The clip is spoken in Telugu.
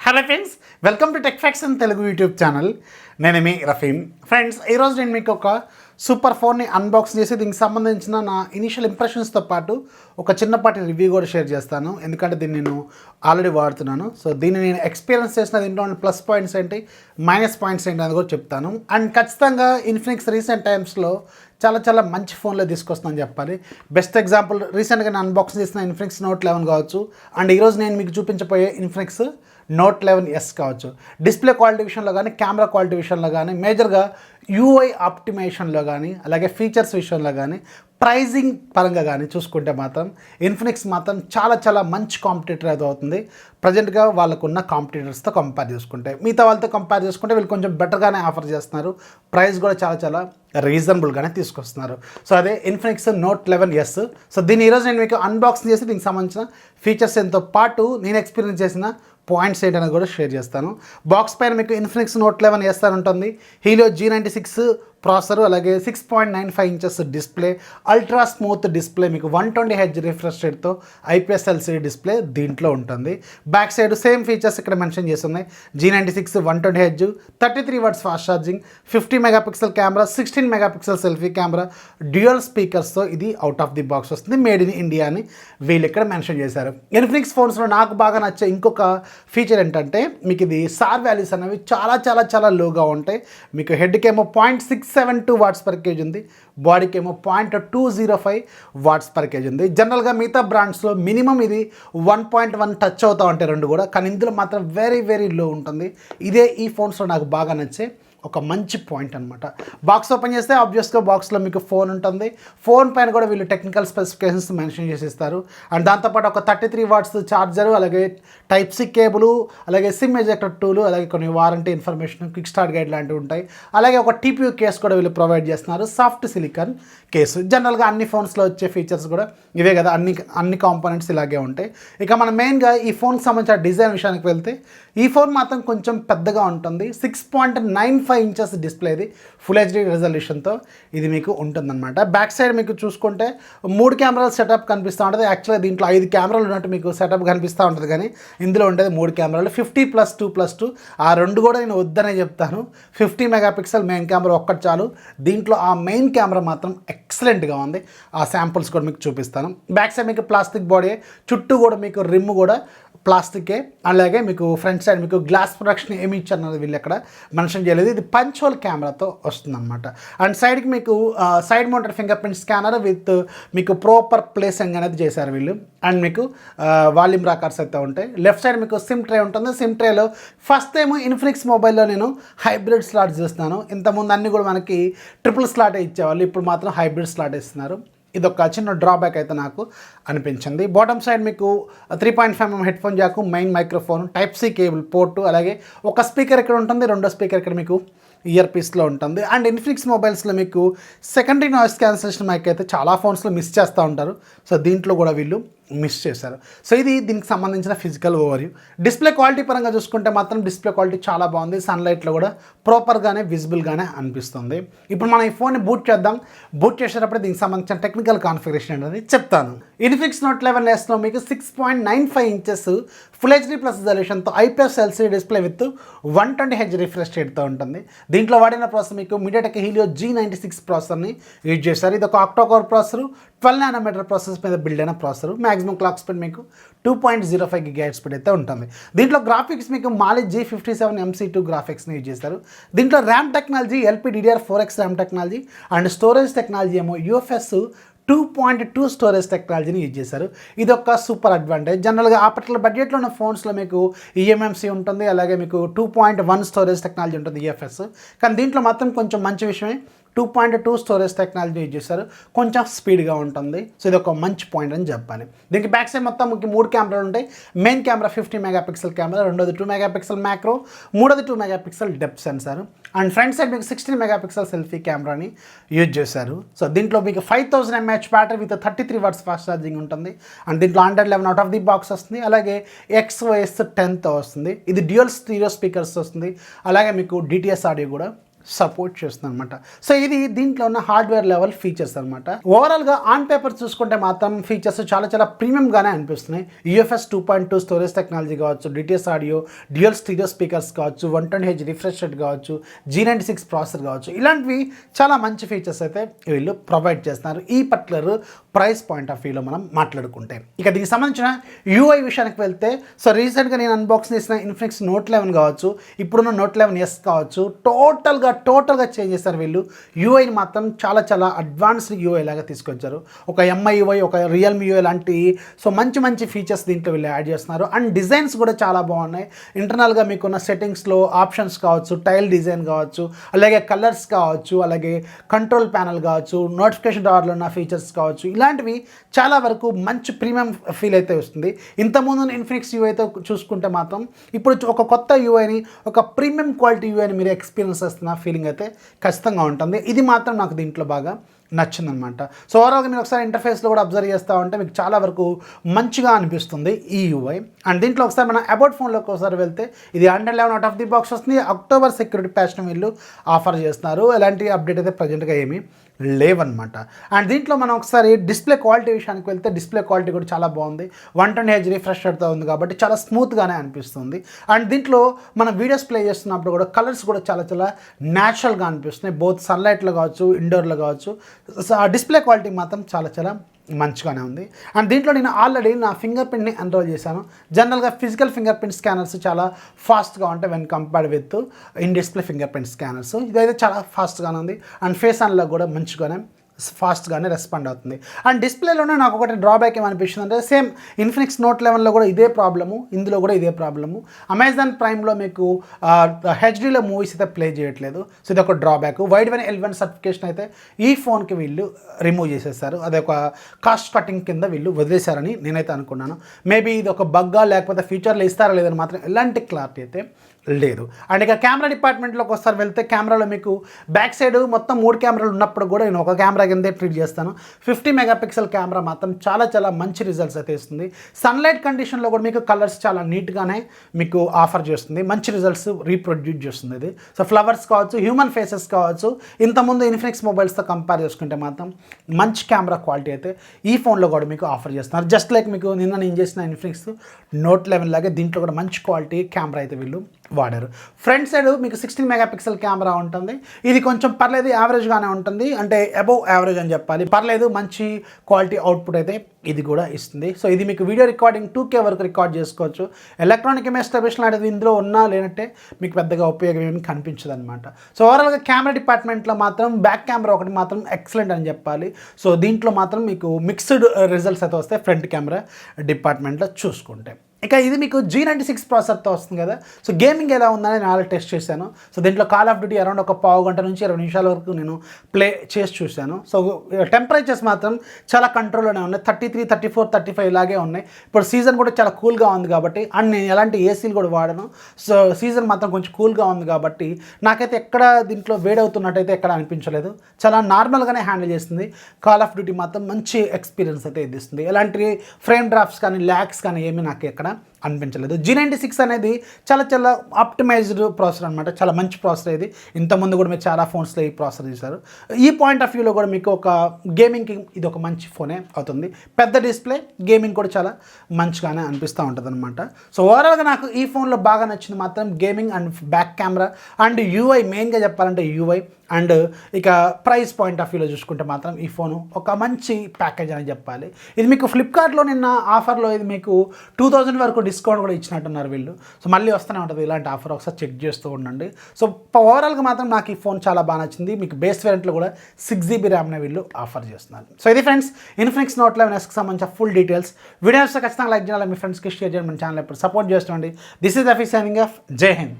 Hello friends, welcome to Techfox in Telugu YouTube channel. నేను మీ రఫీమ్. ఫ్రెండ్స్, ఈరోజు నేను మీకు ఒక సూపర్ ఫోన్ని అన్బాక్స్ చేసి దీనికి సంబంధించిన నా ఇనిషియల్ ఇంప్రెషన్స్తో పాటు ఒక చిన్నపాటి రివ్యూ కూడా షేర్ చేస్తాను. ఎందుకంటే దీన్ని నేను ఆల్రెడీ వాడుతున్నాను. సో దీన్ని నేను ఎక్స్పీరియన్స్ చేసిన దీంట్లో ప్లస్ పాయింట్స్ ఏంటి, మైనస్ పాయింట్స్ ఏంటి అని కూడా చెప్తాను. అండ్ ఖచ్చితంగా ఇన్ఫినిక్స్ రీసెంట్ టైమ్స్లో చాలా మంచి ఫోన్లో తీసుకొస్తుందని చెప్పాలి. బెస్ట్ ఎగ్జాంపుల్ రీసెంట్గా నేను అన్బాక్స్ చేసిన ఇన్ఫినిక్స్ నోట్ 11 కావచ్చు. అండ్ ఈరోజు నేను మీకు చూపించబోయే ఇన్ఫినిక్స్ నోట్ 11S కావచ్చు. డిస్ప్లే క్వాలిటీ విషయంలో కానీ, కెమెరా క్వాలిటీ విషయంలో కానీ, మేజర్గా యూఐ ఆప్టిమైజేషన్లో కానీ, అలాగే ఫీచర్స్ విషయంలో కానీ, ప్రైజింగ్ పరంగా కానీ చూసుకుంటే మాత్రం ఇన్ఫినిక్స్ మాత్రం చాలా మంచి కాంపిటీటర్ అది అవుతుంది. ప్రజెంట్గా వాళ్ళకున్న కాంపిటీటర్స్తో కంపేర్ చేసుకుంటే, మిగతా వాళ్ళతో కంపేర్ చేసుకుంటే వీళ్ళు కొంచెం బెటర్గానే ఆఫర్ చేస్తున్నారు. ప్రైస్ కూడా చాలా రీజనబుల్గానే తీసుకొస్తున్నారు. సో అదే ఇన్ఫినిక్స్ నోట్ 11S. సో దీన్ని ఈరోజు నేను మీకు అన్బాక్సింగ్ చేసి దీనికి సంబంధించిన ఫీచర్స్ ఎంతో పాటు నేను ఎక్స్పీరియన్స్ చేసిన పాయింట్స్ ఏంటనేది కూడా షేర్ చేస్తాను. బాక్స్ పైన మీకు ఇన్ఫినిక్స్ నోట్ 11S అని ఉంటుంది. హీలో G96 ప్రాసెసర్, అలాగే 6.95 inches display, ultra smooth display, మీకు 120Hz రిఫ్రెష్ రేట్తో IPS LCD డిస్ప్లే దీంట్లో ఉంటుంది. బ్యాక్ సైడ్ సేమ్ ఫీచర్స్ ఇక్కడ మెన్షన్ చేస్తున్నాయి. G96 120Hz, 33 watts fast charging, 50 megapixel camera, 16 megapixel selfie camera, dual స్పీకర్స్తో ఇది అవుట్ ఆఫ్ ది బాక్స్ వస్తుంది. మేడ్ ఇన్ ఇండియా అని వీళ్ళు ఇక్కడ మెన్షన్ చేశారు. ఇన్ఫినిక్స్ ఫోన్స్లో నాకు బాగా నచ్చే ఇంకొక ఫీచర్ ఏంటంటే, మీకు ఇది సార్ వాల్యూస్ అనేవి చాలా లోగా ఉంటాయి. మీకు హెడ్కేమో 0.672 వాట్స్ పర్ కేజీ ఉంది, బాడీకి ఏమో 0.205 వాట్స్ పర్ కేజీ ఉంది. జనరల్గా మిగతా బ్రాండ్స్లో మినిమం ఇది 1.1 టచ్ అవుతూ ఉంటాయి రెండు కూడా, కానీ ఇందులో మాత్రం వెరీ లో ఉంటుంది. ఇదే ఈ ఫోన్స్లో నాకు బాగా నచ్చే ఒక మంచి పాయింట్ అనమాట. బాక్స్ ఓపెన్ చేస్తే ఆబ్వియస్గా బాక్స్లో మీకు ఫోన్ ఉంటుంది. ఫోన్ పైన కూడా వీళ్ళు టెక్నికల్ స్పెసిఫికేషన్స్ మెన్షన్ చేసి ఇస్తారు. అండ్ దాంతోపాటు ఒక 33 వాట్స్ ఛార్జరు, అలాగే టైప్ సి కేబుల్, అలాగే సిమ్ ఎజెక్టర్ టూలు, అలాగే కొన్ని warranty information, quick start guide లాంటివి ఉంటాయి. అలాగే ఒక TPU కేస్ కూడా వీళ్ళు ప్రొవైడ్ చేస్తున్నారు, సాఫ్ట్ సిలికాన్ కేసు. జనరల్గా అన్ని ఫోన్స్లో వచ్చే ఫీచర్స్ కూడా ఇవే కదా, అన్ని కాంపోనెంట్స్ ఇలాగే ఉంటాయి. ఇక మనం మెయిన్గా ఈ ఫోన్కి సంబంధించిన డిజైన్ విషయానికి వెళ్తే, ఈ ఫోన్ మాత్రం కొంచెం పెద్దగా ఉంటుంది. 6.95 ఇంచెస్ డిస్ప్లే, ఇది ఫుల్ HD రెజల్యూషన్తో ఇది మీకు ఉంటుందన్నమాట. బ్యాక్ సైడ్ మీకు చూసుకుంటే 3 కెమెరాల సెటప్ కనిపిస్తూ ఉంటుంది. యాక్చువల్గా దీంట్లో 5 కెమెరాలు ఉన్నట్టు మీకు సెటప్ కనిపిస్తూ ఉంటుంది, కానీ ఇందులో ఉండేది 3 కెమెరాలు, 50+2+2. ఆ రెండు కూడా నేను వద్దనే చెప్తాను. 50 మెగాపిక్సెల్ మెయిన్ కెమెరా ఒక్కటి చాలు. దీంట్లో ఆ మెయిన్ కెమెరా మాత్రం ఎక్సలెంట్గా ఉంది. ఆ శాంపుల్స్ కూడా మీకు చూపిస్తాను. బ్యాక్ సైడ్ మీకు ప్లాస్టిక్ బాడీ, చుట్టూ కూడా మీకు రిమ్ కూడా ప్లాస్టికే. అలాగే మీకు ఫ్రంట్ సైడ్ మీకు గ్లాస్ ప్రొడక్షన్ ఏమి ఇచ్చారన్నది వీళ్ళు ఎక్కడ మెన్షన్ చేయలేదు. ఇది పంచ్ హోల్ కెమెరాతో వస్తుందన్నమాట. అండ్ సైడ్కి మీకు side mounted finger print scanner with మీకు ప్రాపర్ ప్లేసింగ్ అనేది చేశారు వీళ్ళు. అండ్ మీకు వాల్యూమ్ రాకర్స్ అయితే ఉంటాయి. లెఫ్ట్ సైడ్ మీకు సిమ్ ట్రే ఉంటుంది. సిమ్ ట్రేలో ఫస్ట్ టైం ఇన్ఫినిక్స్ మొబైల్లో నేను హైబ్రిడ్ స్లాట్ చూస్తున్నాను. ఇంతకుముందు అన్నీ కూడా మనకి ట్రిపుల్ స్లాటే ఇచ్చేవాళ్ళు, ఇప్పుడు మాత్రం హైబ్రిడ్ స్లాట్ ఇస్తున్నారు. ఇదొక చిన్న డ్రాబ్యాక్ అయితే నాకు అనిపించింది. బాటమ్ సైడ్ మీకు 3.5mm headphone jack, main microphone, type C cable port, అలాగే ఒక స్పీకర్ ఇక్కడ ఉంటుంది, రెండో స్పీకర్ ఇక్కడ మీకు ఇయర్ పీస్లో ఉంటుంది. అండ్ ఇన్ఫినిక్స్ మొబైల్స్లో మీకు సెకండరీ నాయిస్ క్యాన్సిలేషన్ మైక్ అయితే చాలా ఫోన్స్లో మిస్ చేస్తూ ఉంటారు. సో దీంట్లో కూడా వీళ్ళు మిస్ చేశారు. సో ఇది దీనికి సంబంధించిన ఫిజికల్ ఓవర్వ్యూ. డిస్ప్లే క్వాలిటీ పరంగా చూసుకుంటే మాత్రం డిస్ప్లే క్వాలిటీ చాలా బాగుంది. సన్లైట్లో కూడా ప్రాపర్గానే విజిబుల్గానే అనిపిస్తుంది. ఇప్పుడు మనం ఈ ఫోన్ని బూట్ చేద్దాం. బూట్ చేసేటప్పుడు దీనికి సంబంధించిన టెక్నికల్ కాన్ఫిగరేషన్ అనేది చెప్తాను. ఇన్ఫినిక్స్ నోట్ 11Sలో మీకు 6.95 ఇంచెస్ ఫుల్ HD ప్లస్ రెజల్యూషన్తో IPS LCD display with 120Hz refresh రేట్తో ఉంటుంది. దీంట్లో వాడిన ప్రాసెసర్ మీకు మీడియాటెక్ హీలియో G96 ప్రాసెసర్ని యూజ్ చేశారు. ఇది ఒక ఆక్టోకోర్ ప్రాసెసర్, 12 నానోమీటర్ ప్రాసెస్ మీద బిల్డ్ అయిన ప్రాసెసర్. మ్యాక్సిమం క్లాక్ స్పీడ్ మీకు 2.05 GHz స్పీడ్ అయితే ఉంటుంది. దీంట్లో గ్రాఫిక్స్ మీకు మాలి G57 MC2 గ్రాఫిక్స్ని యూజ్ చేస్తారు. దీంట్లో RAM technology LPDDR4X RAM technology, and storage technology ఏమో UFS 2.2 స్టోరేజ్ టెక్నాలజీని యూజ్ చేశారు. ఇది ఒక సూపర్ అడ్వాంటేజ్. జనరల్గా ఆ పర్టికులర్ బడ్జెట్లో ఉన్న ఫోన్స్లో మీకు eMMC ఉంటుంది, అలాగే మీకు 2.1 స్టోరేజ్ టెక్నాలజీ ఉంటుంది EFS. కానీ దీంట్లో మాత్రం కొంచెం మంచి విషయమే, 2.2 స్టోరేజ్ టెక్నాలజీ యూజ్ చేశారు. కొంచెం స్పీడ్గా ఉంటుంది. సో ఇది ఒక మంచి పాయింట్ అని చెప్పాలి. దీనికి బ్యాక్ సైడ్ మొత్తం మీకు 3 కెమెరాలు ఉంటాయి. మెయిన్ కెమెరా 50 మెగాపిక్సెల్ కెమెరా, రెండోది 2 మెగాపిక్సెల్ మ్యాక్రో, మూడోది 2 megapixel depth sensor. And front side మీకు 16 మెగాపిక్సెల్ సెల్ఫీ కెమెరాని యూజ్ చేశారు. సో దీంట్లో మీకు 5000 mAh battery with 33 watts fast charging ఉంటుంది. అండ్ దీంట్లో Android 11 out of the box వస్తుంది, అలాగే XOS 10తో వస్తుంది. ఇది డ్యూయల్ స్టీరియో స్పీకర్స్ వస్తుంది, అలాగే మీకు DTS ఆడియో కూడా సపోర్ట్ చేస్తుంది అనమాట. సో ఇది దీంట్లో ఉన్న హార్డ్వేర్ లెవెల్ ఫీచర్స్ అనమాట. ఓవరాల్గా ఆన్ పేపర్ చూసుకుంటే మాత్రం ఫీచర్స్ చాలా ప్రీమియంగానే అనిపిస్తున్నాయి. UFS 2.2 స్టోరేజ్ టెక్నాలజీ కావచ్చు, DTS audio, dual stereo speakers కావచ్చు, 120Hz రిఫ్రెష్ రేట్ కావచ్చు, G96 ప్రాసెసర్ కావచ్చు, ఇలాంటివి చాలా మంచి ఫీచర్స్ అయితే వీళ్ళు ప్రొవైడ్ చేస్తున్నారు ఈ పర్టికులర్ ప్రైస్ పాయింట్ ఆఫ్ వ్యూలో మనం మాట్లాడుకుంటే. ఇక దీనికి సంబంధించిన UI విషయానికి వెళ్తే, సో రీసెంట్గా నేను అన్బాక్స్ చేసిన ఇన్ఫినిక్స్ నోట్ 11 కావచ్చు, ఇప్పుడున్న నోట్ 11S కావచ్చు, టోటల్గా చేంజ్ చేస్తారు వీళ్ళు. యూఐని మాత్రం చాలా అడ్వాన్స్డ్ UI లాగా తీసుకొచ్చారు. ఒక MI UI, ఒక రియల్మీ UI లాంటి సో మంచి ఫీచర్స్ దీంట్లో వీళ్ళు యాడ్ చేస్తున్నారు. అండ్ డిజైన్స్ కూడా చాలా బాగున్నాయి. ఇంటర్నల్గా మీకున్న సెట్టింగ్స్లో ఆప్షన్స్ కావచ్చు, టైల్ డిజైన్ కావచ్చు, అలాగే కలర్స్ కావచ్చు, అలాగే కంట్రోల్ ప్యానల్ కావచ్చు, నోటిఫికేషన్ టవర్లో ఉన్న ఫీచర్స్ కావచ్చు, ఇలాంటివి చాలా వరకు మంచి ప్రీమియం ఫీల్ అయితే వస్తుంది. ఇంతకుముందు ఇన్ఫినిక్స్ యూఐతో చూసుకుంటే మాత్రం ఇప్పుడు ఒక కొత్త యూఐని, ఒక ప్రీమియం క్వాలిటీ యూఐని మీరు ఎక్స్పీరియన్స్ చేస్తున్న ఫీలింగ్ అయితే ఖచ్చితంగా ఉంటుంది. ఇది మాత్రం నాకు దీంట్లో బాగా నచ్చిందనమాట. సో ఓవరాల్గా మీరు ఒకసారి ఇంటర్ఫేస్లో కూడా అబ్జర్వ్ చేస్తూ ఉంటే మీకు చాలా వరకు మంచిగా అనిపిస్తుంది ఈ యూఐ. అండ్ దీంట్లో ఒకసారి మనం అబౌట్ ఫోన్లోకి ఒకసారి వెళ్తే ఇది 111 అవుట్ ఆఫ్ ది బాక్స్ వస్తుంది. అక్టోబర్ సెక్యూరిటీ ప్యాచ్ను వీళ్ళు ఆఫర్ చేస్తున్నారు. ఎలాంటి అప్డేట్ అయితే ప్రజెంట్గా ఏమీ లేవన్నమాట. అండ్ దీంట్లో మనం ఒకసారి డిస్ప్లే క్వాలిటీ విషయానికి వెళ్తే డిస్ప్లే క్వాలిటీ కూడా చాలా బాగుంది. 120Hz రిఫ్రెష్ రేట్తో ఉంది కాబట్టి చాలా స్మూత్గానే అనిపిస్తుంది. అండ్ దీంట్లో మనం వీడియోస్ ప్లే చేస్తున్నప్పుడు కూడా కలర్స్ కూడా చాలా న్యాచురల్గా అనిపిస్తున్నాయి. బోత్ సన్లైట్లో కావచ్చు, ఇండోర్లో కావచ్చు. డిస్ప్లే క్వాలిటీ మాత్రం చాలా మంచిగానే ఉంది. అండ్ దీంట్లో నేను ఆల్రెడీ నా ఫింగర్ ప్రింట్ని ఎన్రోల్ చేశాను. జనరల్గా ఫిజికల్ ఫింగర్ ప్రింట్ స్కానర్స్ చాలా ఫాస్ట్గా ఉంటాయి when compared with in display finger print scanners. ఇదైతే చాలా ఫాస్ట్గానే ఉంది. అండ్ ఫేస్ అన్లాక్ కూడా మంచిగానే ఫాస్ట్గానే రెస్పాండ్ అవుతుంది. అండ్ డిస్ప్లేలోనే నాకు ఒకటి డ్రాబ్యాక్ ఏమనిపిస్తుంది అంటే, సేమ్ ఇన్ఫినిక్స్ నోట్ 11లో కూడా ఇదే ప్రాబ్లము, ఇందులో కూడా ఇదే ప్రాబ్లము. అమెజాన్ ప్రైమ్లో మీకు హెచ్డీలో మూవీస్ అయితే ప్లే చేయట్లేదు. సో ఇది ఒక drawback. Wide one L1 certification అయితే ఈ ఫోన్కి వీళ్ళు రిమూవ్ చేసేసారు. అది ఒక కాస్ట్ కటింగ్ కింద వీళ్ళు వదిలేశారని నేనైతే అనుకున్నాను. మేబీ ఇది ఒక బగ్గా లేకపోతే ఫ్యూచర్లో ఇస్తారా లేదని మాత్రం ఎలాంటి క్లారిటీ అయితే లేదు. అండ్ ఇక కెమెరా డిపార్ట్మెంట్లోకి ఒకసారి వెళ్తే, కెమెరాలో మీకు బ్యాక్ సైడ్ మొత్తం 3 కెమెరాలు ఉన్నప్పుడు కూడా నేను ఒక కెమెరా కిందే ట్రీట్ చేస్తాను. 50 మెగాపిక్సెల్ కెమెరా మాత్రం చాలా మంచి రిజల్ట్స్ అయితే ఇస్తుంది. సన్లైట్ కండిషన్లో కూడా మీకు కలర్స్ చాలా నీట్గానే మీకు ఆఫర్ చేస్తుంది. మంచి రిజల్ట్స్ రీప్రొడ్యూస్ చేస్తుంది ఇది. సో ఫ్లవర్స్ కావచ్చు, హ్యూమన్ ఫేసెస్ కావచ్చు, ఇంతకుముందు ఇన్ఫినిక్స్ మొబైల్స్తో కంపేర్ చేసుకుంటే మాత్రం మంచి కెమెరా క్వాలిటీ అయితే ఈ ఫోన్లో కూడా మీకు ఆఫర్ చేస్తున్నారు. జస్ట్ లైక్ మీకు నిన్న నేను చేసిన ఇన్ఫినిక్స్ నోట్ 11 లాగే దీంట్లో కూడా మంచి క్వాలిటీ కెమెరా అయితే వీళ్ళు వాడారు. ఫ్రంట్ సైడ్ మీకు 16 మెగాపిక్సెల్ కెమెరా ఉంటుంది. ఇది కొంచెం పర్లేదు, యావరేజ్గానే ఉంటుంది. అంటే అబౌవ్ యావరేజ్ అని చెప్పాలి. పర్లేదు, మంచి క్వాలిటీ అవుట్పుట్ అయితే ఇది కూడా ఇస్తుంది. సో ఇది మీకు వీడియో రికార్డింగ్ 2K వరకు రికార్డ్ చేసుకోవచ్చు. ఎలక్ట్రానిక్ ఇమేజ్ స్టెబిలిషన్ అనేది ఇందులో ఉన్నా లేనట్టే మీకు పెద్దగా ఉపయోగం ఏమి కనిపించదు అనమాట. సో ఓవరాల్గా కెమెరా డిపార్ట్మెంట్లో మాత్రం బ్యాక్ కెమెరా ఒకటి మాత్రం ఎక్సలెంట్ అని చెప్పాలి. సో దీంట్లో మాత్రం మీకు మిక్స్డ్ రిజల్ట్స్ అయితే వస్తాయి ఫ్రంట్ కెమెరా డిపార్ట్మెంట్లో చూసుకుంటే. ఇక ఇది మీకు G96 ప్రాసెసర్తో వస్తుంది కదా. సో గేమింగ్ ఎలా ఉందని నేను ఆల్రెడీ టెస్ట్ చేశాను. సో దీంట్లో కాల్ ఆఫ్ డ్యూటీ అరౌండ్ ఒక పావు గంట నుంచి 20 నిమిషాల వరకు నేను ప్లే చేసి చూశాను. సో టెంపరేచర్స్ మాత్రం చాలా కంట్రోల్లోనే ఉన్నాయి. 33, 34, 35 ఇలాగే ఉన్నాయి. ఇప్పుడు సీజన్ కూడా చాలా కూల్గా ఉంది కాబట్టి, అండ్ నేను ఎలాంటి ఏసీలు కూడా వాడను. సో సీజన్ మాత్రం కొంచెం కూల్గా ఉంది కాబట్టి నాకైతే ఎక్కడ దీంట్లో వేడవుతున్నట్టయితే ఎక్కడ అనిపించలేదు. చాలా నార్మల్గానే హ్యాండిల్ చేస్తుంది. కాల్ ఆఫ్ డ్యూటీ మాత్రం మంచి ఎక్స్పీరియన్స్ అయితే ఇది ఇస్తుంది. ఎలాంటి ఫ్రేమ్ డ్రాప్స్ కానీ ల్యాగ్స్ కానీ ఏమీ నాకు ఎక్కడ అనిపించలేదు. G96 అనేది చాలా ఆప్టిమైజ్డ్ ప్రాసెసర్ అనమాట. చాలా మంచి ప్రాసెసర్ ఇది. ఇంతకుముందు కూడా మీరు చాలా ఫోన్స్లో ఈ ప్రాసెసర్ చేశారు. ఈ పాయింట్ ఆఫ్ వ్యూలో కూడా మీకు ఒక గేమింగ్కి ఇది ఒక మంచి ఫోనే అవుతుంది. పెద్ద డిస్ప్లే, గేమింగ్ కూడా చాలా మంచిగానే అనిపిస్తూ ఉంటుంది అనమాట. సో ఓవరాల్గా నాకు ఈ ఫోన్లో బాగా నచ్చింది మాత్రం gaming and back camera and UI. మెయిన్గా చెప్పాలంటే UI. అండ్ ఇక ప్రైస్ పాయింట్ ఆఫ్ వ్యూలో చూసుకుంటే మాత్రం ఈ ఫోను ఒక మంచి ప్యాకేజ్ అని చెప్పాలి. ఇది మీకు ఫ్లిప్కార్ట్లో నిన్న ఆఫర్లో ఇది మీకు 2000 వరకు డిస్కౌంట్ కూడా ఇచ్చినట్టున్నారు వీళ్ళు. సో మళ్ళీ వస్తూనే ఉంటుంది ఇలాంటి ఆఫర్, ఒకసారి చెక్ చేస్తూ ఉండండి. సో ఓవరాల్గా మాత్రం నాకు ఈ ఫోన్ చాలా బాగా నచ్చింది. మీకు బేస్ వేరియంట్లో కూడా 6GB ర్యామ్నే వీళ్ళు ఆఫర్ చేస్తున్నారు. సో ఇది ఫ్రెండ్స్ ఇన్ఫినిక్స్ నోట్ 11Sకి సంబంధించిన ఫుల్ డీటెయిల్స్. వీడియోస్ ఖచ్చితంగా లైక్ చేయాలి, మీ ఫ్రెండ్స్కి షేర్ చేయండి, మన ఛానల్ ఎప్పుడు సపోర్ట్ చేస్తుండండి. This is Rafi signing off. Jai Hind.